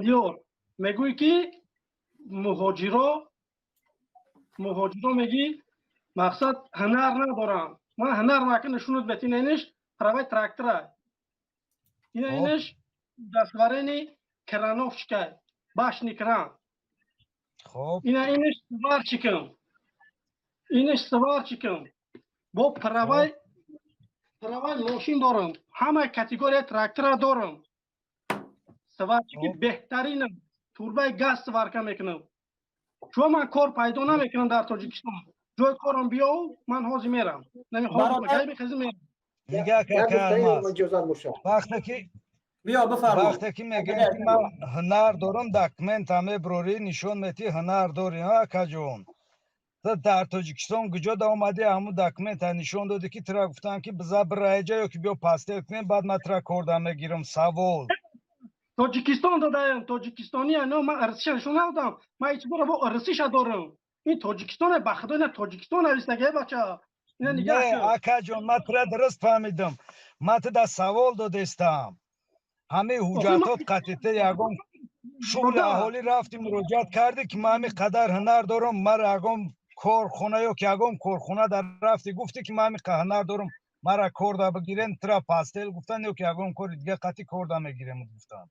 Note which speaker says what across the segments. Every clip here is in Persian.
Speaker 1: دیور میگویی که مهاجرا میگی مقصد هنر ندارم من هنر نکنه نشونت بتین اینش پروای تراکتوره اینش دستورینی کرانوفشکای باش نیکران اینش سوار چیکم با پروای ماشین دارم همه کاتگوری تراکتور دارم سوار چیکی بهترین توربای گاز سوار میکنم چون من کار پیدا نمیکنم در تاجیکستان جای کارم بیاو من حاضر میرم نمیخوام مگه بخزم میرم
Speaker 2: میگه که وقتی که میگه که من هنر دارم دکمنت همه بروری نشون میتی هنر داری ها کجون در تاجیکستان کجا دا اومدی همون دکمنت نشون دادی که ترا گفتن که بذار برایجا یا که بیا پاستل کنیم بعد من ترا کردم میگیرم سوال
Speaker 1: تاجیکستان دادم تاجیکستانی نه من ارسیش نشون ندادم من هیچ بار با ارسیش دارم این تاجیکستان بخدا نه تاجیکستان نویسته بچه اینا نگاه
Speaker 2: نه اکا جون من ترا درست فهمیدم من تا سوال دادستم همه حجتات قطعه یگم شغل اهالی رفتیم مراجعت کردی که من قدر هنر دارم مرا یگم کارخونه یا که یگم کارخونه در رفتی گفتی که من هنر دارم مرا کار بگیرن ترا پاستل گفتن یا که یگم کار دیگه قطعی کار میگیرم گفتم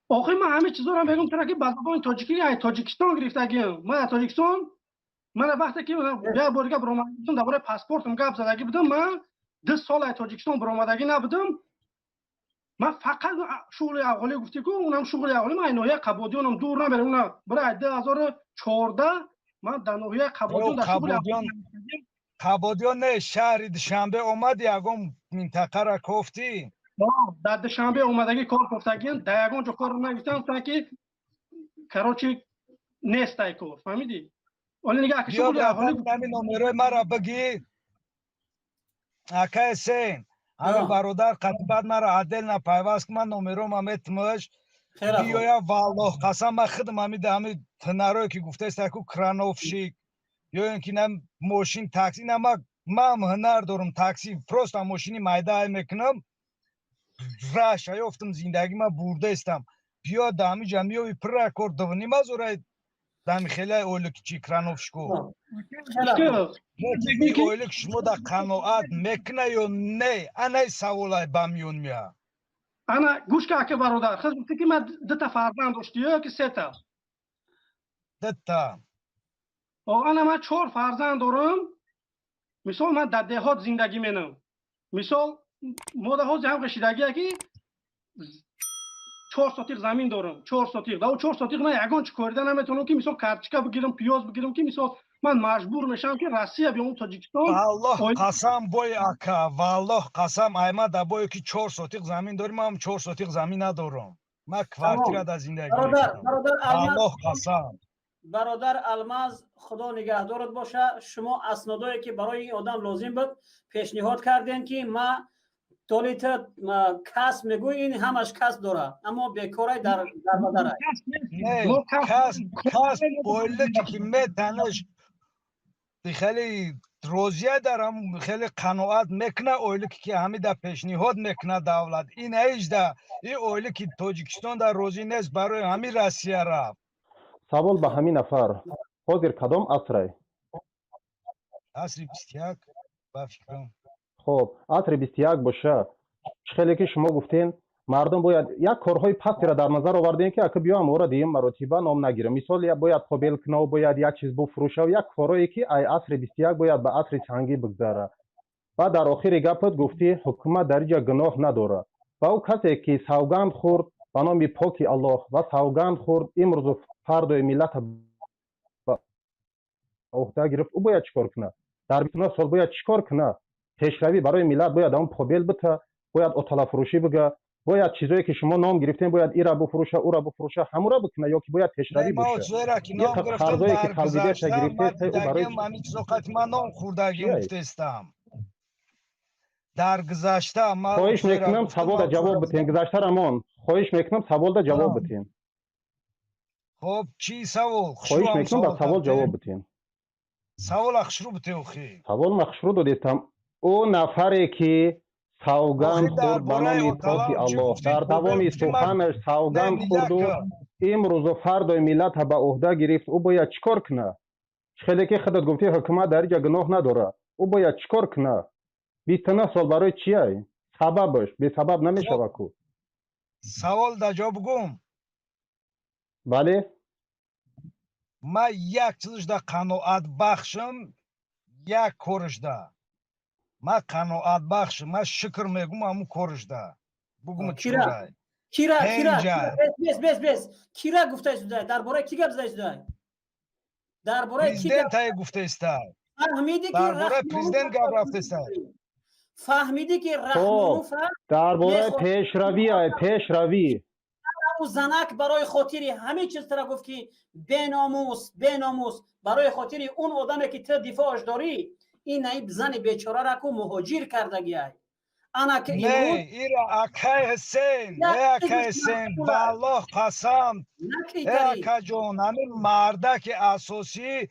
Speaker 1: آخه من همه چیزا رو بگم ترا که بازبان تاجیکستان گرفتگیم من تاجیکستان من وقتی که بیا بورگا برآمدگی درباره پاسپورتم گپ زدگی بودم من 2 سال تاجیکستان برآمدگی نبودم من فقط شغل اهالی گفتی که اونم شغل اهالی من نوحه قبادیانم دور نمیره اون برای 2014 من در نوحه قبادیان در شغل
Speaker 2: قبادیان نه شهر دوشنبه اومد یگم منطقه را گفتی
Speaker 1: در دوشنبه اومدگی کار گفتگی در یگان جا کار نگفتم تا که کراچی نیست ای کار فهمیدی ولی نگاه که شغل اهالی
Speaker 2: همین نمره مرا بگی اکا سین همه برادر قطبت مرا عدل نپیوست که من نمرم همتمش بیایا والله قسم من خودم همه تنروی که گفته است که کرانوفشیک یا اینکه نم ماشین تاکسی نم من هنر دارم تاکسی پروست ماشینی میده میکنم راش یافتم زندگی من برده استم بیا دامی جمعی پر رکورد دونی مازوره دامی خیلی اولک چی کرانوفشکو میگی اولک شما در قناعت میکنه یا نه انا سوالای بامیون میا
Speaker 1: انا گوش که برادر خود گفتی که من 2 فرزند داشتی یا که 3 تا
Speaker 2: 2
Speaker 1: انا من 4 فرزند دارم مثال من در دهات زندگی مینم مثال ما ده هم قشیدگی که 4 ساتیق زمین دارم 4 ساتیق دا 4 ساتیق من یگان چی کردن نمیتونم که مثال کارچیکا بگیرم پیاز بگیرم که مثال من مجبور میشم که روسیه بیام تاجیکستان
Speaker 2: والله قسم بوی اکا والله قسم ایما دا بوی که 4 ساتیق زمین داریم هم 4 ساتیق زمین ندارم من کوارتیر در زندگی میکنم والله قسم
Speaker 3: برادر الماز خدا نگهدارت باشه شما اسنادایی که برای این آدم لازم بود پیشنهاد کردین که ما تولیت کس میگوی این همش کس داره اما بیکاری در بدره
Speaker 2: نه کس بوله که میتنش خیلی روزیه دارم خیلی قناعت میکنه اولی که همه در پیشنهاد میکنه دولت این ایش ده این اولی که تاجیکستان در روزی نیست برای همه روسیه رفت
Speaker 4: سوال به همین نفر حاضر کدام عصره
Speaker 2: عصر 21 با فکرم
Speaker 4: خب عصر 21 باشه خیلی که شما گفتین مردم باید یک کارهای پستی را در نظر آوردین که اگه بیام او را دیم مراتبه نام نگیره مثال باید قابل کنه و باید یک چیز بفروشه و یک کارهایی که ای عصر 21 باید به عصر چنگی بگذره و در آخر گپت گفتی حکومت در اینجا گناه نداره و او کسی که سوگند خورد به نام پاک الله و سوگند خورد امروز فرد ملت عهده گرفت او باید چیکار کنه در 29 سال باید چیکار کنه پیشروی برای ملت باید اون قابل بته باید اطلاع فروشی بگه باید چیزایی که شما نام گرفتین باید ایرا بفروشه او را بفروشه همون را بکنه یا که باید پیشروی باشه
Speaker 2: یک قرضایی که خلبیدش گرفته برای من چیزوقت من نام خوردگی گفتستم در گذشته ما
Speaker 4: خواهش میکنم سوال دا جواب بتین گذشته رمان خواهش میکنم سوال دا جواب بتین
Speaker 2: خب چی سوال
Speaker 4: خواهش میکنم با سوال جواب بتین
Speaker 2: سوال اخشرو بته اخی
Speaker 4: سوال مخشرو دادیستم او نفری که سوگند
Speaker 2: در
Speaker 4: خورد به
Speaker 2: باره
Speaker 4: نام
Speaker 2: اتالا
Speaker 4: پاک
Speaker 2: هم چی
Speaker 4: الله.
Speaker 2: گفتی
Speaker 4: در
Speaker 2: خودت
Speaker 4: دوام
Speaker 2: گفتی من
Speaker 4: سخنش سوگند خورد و
Speaker 2: نمی‌دونم.
Speaker 4: امروز و فردا ملت به عهده گرفت. او باید چیکار کنه؟ خیلی که خودت گفتی حکومت در اینجا گناه نداره. او باید چیکار کنه؟ 29 سال برای چیه؟ سببش به سبب نمیشه کو.
Speaker 2: سوال در جا بگم.
Speaker 4: بله
Speaker 2: من یک چیزش در قناعت بخشم، یک کارش ده. من قناعت بخشم، من شکر میگم همون کارش ده. بگم چطوره؟
Speaker 3: کیرا بس کیرا گفته شده درباره کی گپ زده شده؟ درباره کی
Speaker 2: پرزیدنت های گفته است.
Speaker 3: فهمیدی که
Speaker 2: درباره پرزیدنت گپ رفته است.
Speaker 3: فهمیدی که رحمانوف
Speaker 4: درباره پیشروی
Speaker 3: او زنک برای خاطری همه چیز ترا گفت که بناموس برای خاطری اون آدمی که تو دفاعش داری این نایب زن بیچاره را کو مهاجر کردگی انا که
Speaker 2: نه ایرا اکای حسین اکای حسین بالله قسم اکای جان همین مردک اساسی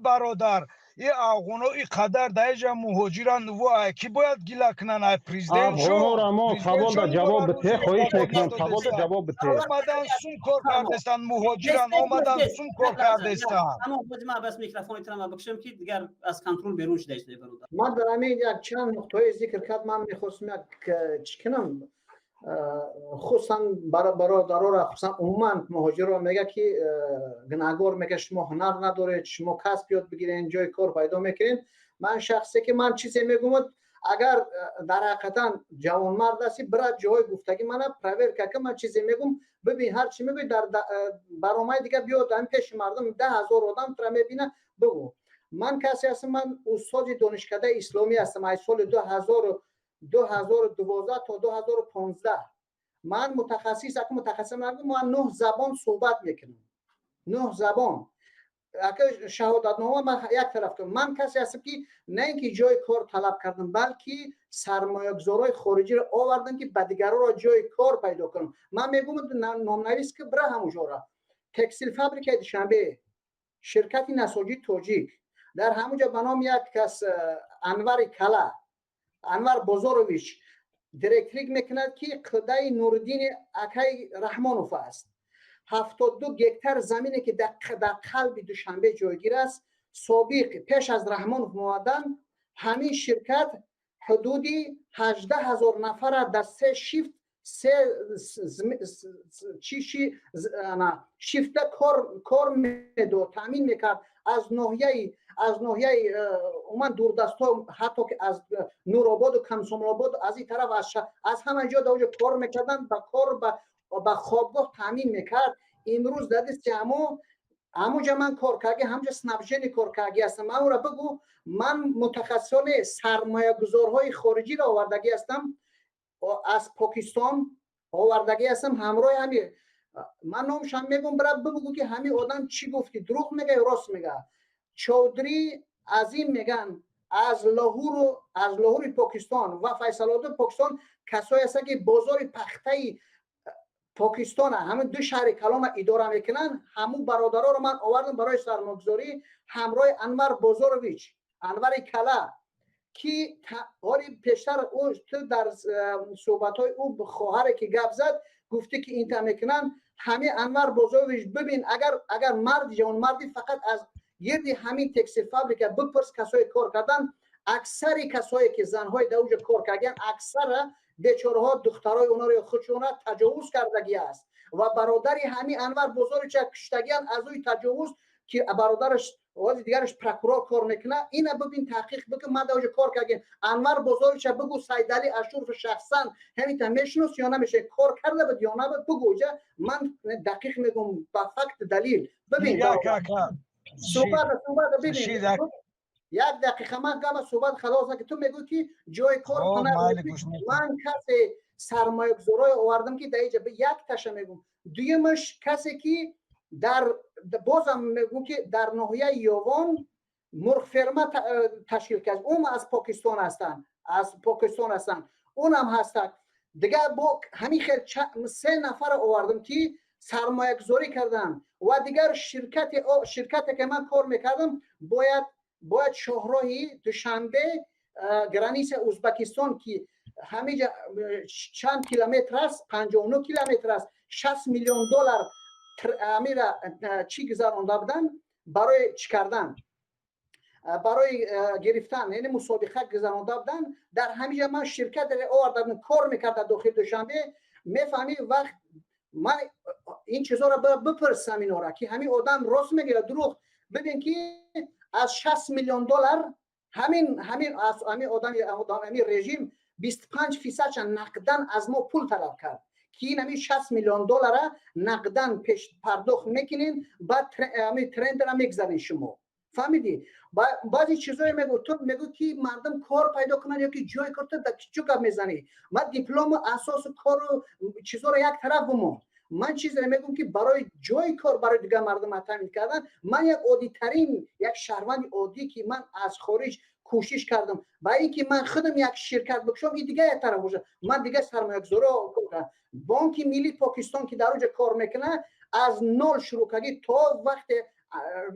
Speaker 2: برادر این افغانو این قدر دایجا مهاجران و کی باید گیلا کنن پرزیدنت شو
Speaker 4: افغانو سوال دا جواب بده خواهش میکنم سوال دا جواب بده
Speaker 2: آمدن سون کار کردستن مهاجران آمدن سون کار کردستن
Speaker 3: اما ما بس میکروفون ترا بکشم که دیگر از کنترل بیرون شده است برادر
Speaker 5: ما در همین یک چند نقطه ذکر کرد من میخواستم یک چکنم خصوصا برادرها را خصوصا عموما مهاجر را میگه که گناهگار میگه شما هنر ندارید شما کسب یاد بگیرین جای کار پیدا میکنین من شخصی که من چیزی میگم اگر در حقیقتا جوانمرد هستی برای جای گفتگی من پرور که من چیزی میگم ببین هر چی میگی در برنامه دیگه بیاد هم پیش مردم 10,000 آدم ترا میبینه بگو من کسی هستم من استاد دانشکده اسلامی هستم از سال 2012 تا 2015 من متخصص من 9 زبان صحبت میکنم 9 زبان اگه شهادتنامه من یک طرف کنم من کسی هستم که نه اینکه جای کار طلب کردم بلکه سرمایه‌گذارای خارجی رو آوردن که به دیگران را جای کار پیدا کنم من میگم نامنویس که برای همونجا را تکستیل فابریکه دوشنبه شرکت نساجی تاجیک در همونجا به نام یک کس انور کلا انور بازارویچ دیرکتریک میکند که قدای نوردین اکای رحمانوف است 72 گکتر زمینی که در قلب دوشنبه جایگیر است سابق پیش از رحمانوف موادن همین شرکت حدودی 18,000 نفر در 3 شیفت شیفت کار میداد تامین میکرد از ناحیه اومن دوردستا حتی که از نورآباد و کمسوم‌آباد از این طرف از همه جا دوجا کار میکردن با کار با خوابگاه تامین میکرد امروز در دست همونجا من کار کردی همونجا سنبژن کار کردی هستم من اون را بگو من متخصصان سرمایه گذارهای خارجی را آوردگی هستم از پاکستان آوردگی هستم همراه همین من نامشم میگم برای بگو که همین آدم چی گفتی دروغ میگه راست میگه چودری عظیم میگن از لاهور پاکستان و فیصل آباد پاکستان کسایی هستن که بازار پخته پاکستان همین دو شهر کلام اداره میکنن همون برادرها رو من آوردم برای سرمایه‌گذاری همراه انور بازارویچ انور کلا که حالی پیشتر او در صحبت‌های او خواهر که گپ زد گفته که این میکنن همین انور بازارویچ ببین اگر مرد جوان مردی فقط از گردی همین تکستیل فابریکه بپرس کسایی کار کردن اکثر کسایی که زنهای دوجا کار کردن اکثر بیچاره‌ها دخترای اونا رو خودشون تجاوز کردگی است و برادری همین انور بازارویچ کشتگیان از اوی تجاوز که برادرش ولی دیگرش پروکورور کار میکنه اینا ببین تحقیق بکن من دوجا کار کردم انور بازارویچ بگو سیدعلی اشرف شخصا همین میشناس یا نمیشه کار کرده بود یا نه بگو من دقیق میگم با فکت دلیل ببین صحبت ببین یک دقیقه من گم صحبت خلاص که تو میگو که جای کار کنه من کسی سرمایه گذاری آوردم که در اینجا به یک تشه میگم دویمش کسی که در بازم میگم که در ناحیه یاوان مرغ فرما تشکیل کرد اون از پاکستان هستن اونم هستن دیگه با همین خیلی 3 نفر آوردم که سرمایه گذاری کردن و دیگر شرکتی که من کار میکردم باید شهرهای دوشنبه گرانیس ازبکستان که همینجا چند کیلومتر است، 59 کیلومتر است، 60 میلیون دلار امیرا چی گذرانده بودن برای چی کردن، برای گرفتن، یعنی مسابقه گذرانده بودن. در همینجا من شرکت آوردم کار میکرد داخل دوشنبه. میفهمی وقت من این چیزا را بپرسم اینا را که همین آدم راست میگه یا دروغ. ببین که از 60 میلیون دلار همین آدم همین رژیم 25% نقدن از ما پول طلب کرد که این همین 60 میلیون دلار نقدن پیش پرداخت میکنین، بعد همین ترند را میگذارین شما. فهمیدی؟ بعضی چیزایی میگو که مردم کار پیدا کنن یا که جای کار تو چو گپ میزنی. من دیپلم اساس کار و چیزا رو یک طرف بمون. من چیزی میگم که برای جای کار برای دیگه مردم تامین کردن، من یک عادی ترین یک شهروند عادی که من از خارج کوشش کردم با اینکه من خودم یک شرکت بکشم، این دیگه یک طرف باشه. من دیگه سرمایه‌گذاری کردم. بانک ملی پاکستان که در اونجا کار میکنه از نول شروع کردی تا وقت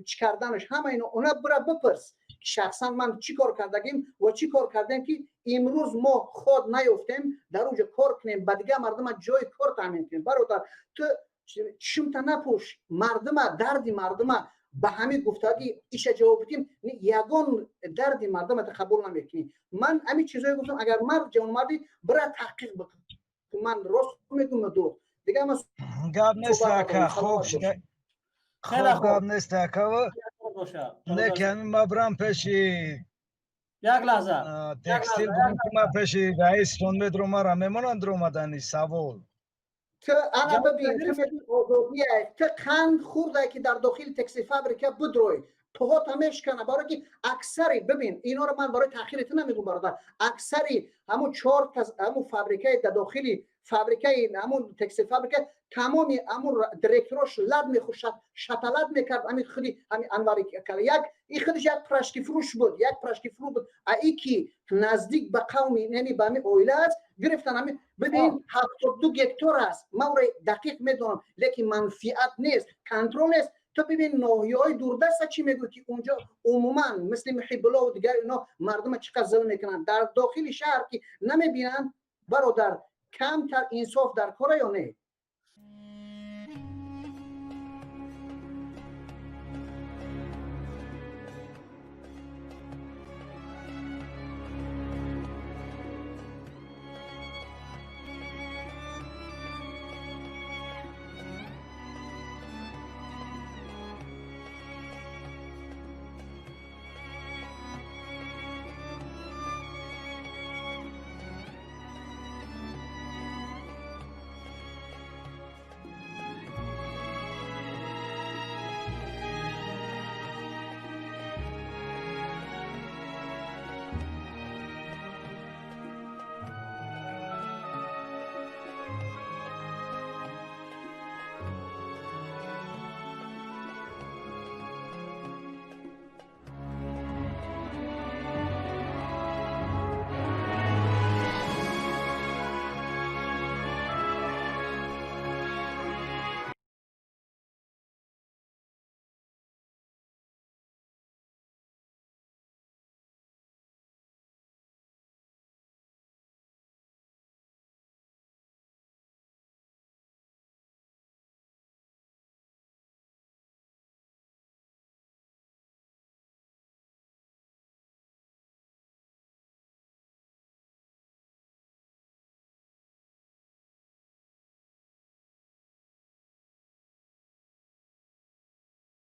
Speaker 5: چی کردنش همه اینا اونا برا بپرس شخصا من چی کار کردیم و چی کار کردیم که امروز ما خود نیفتیم در اونجا کار کنیم بعد دیگه مردم جای کار تامین کنیم. برادر تو شمت نپوش مردم درد مردم به همین گفتگی ایش جواب بدیم، یگان درد مردم قبول نمیکنی. من همین چیزایی گفتم اگر مرد جوان مردی برای تحقیق بکن. من راست میگم دو دیگه ما
Speaker 2: گپ نیست که خوب خیلی خوب نیست که لیکن ما برام پیشی
Speaker 3: یک لحظه
Speaker 2: تکستیل بودم که ما پیشی رئیس فوند دروما را میمونن دروما دانی سوال
Speaker 5: که انا ببین تو قند خورده که در داخل تکستیل فابریکه بدروی پاهات همش کنه برای که اکثری ببین اینا رو من برای تأخیرت نمیگم برادر، اکثری همون 4 تا همون فابریکه در داخلی فابریکه همون تکستیل فابریکه تمامی همون دیرکتورش لد میخوشد شتلد میکرد همین خودی همین انواری کلا یک این خودش یک پرشکی فروش بود، یک پرشکی فروش بود ای کی نزدیک به قومی نمی به می اویله است گرفتن همین. ببین 72 هکتار است ما دقیق میدونم لیکن منفعت نیست کنترل نیست. تو ببین ناحیه‌های دوردست چی میگه که اونجا عموما مثل محب الله و دیگر اینا مردم چقدر ظلم میکنن در داخل شهر که نمیبینن. برادر کمتر انصاف در کار یا نه؟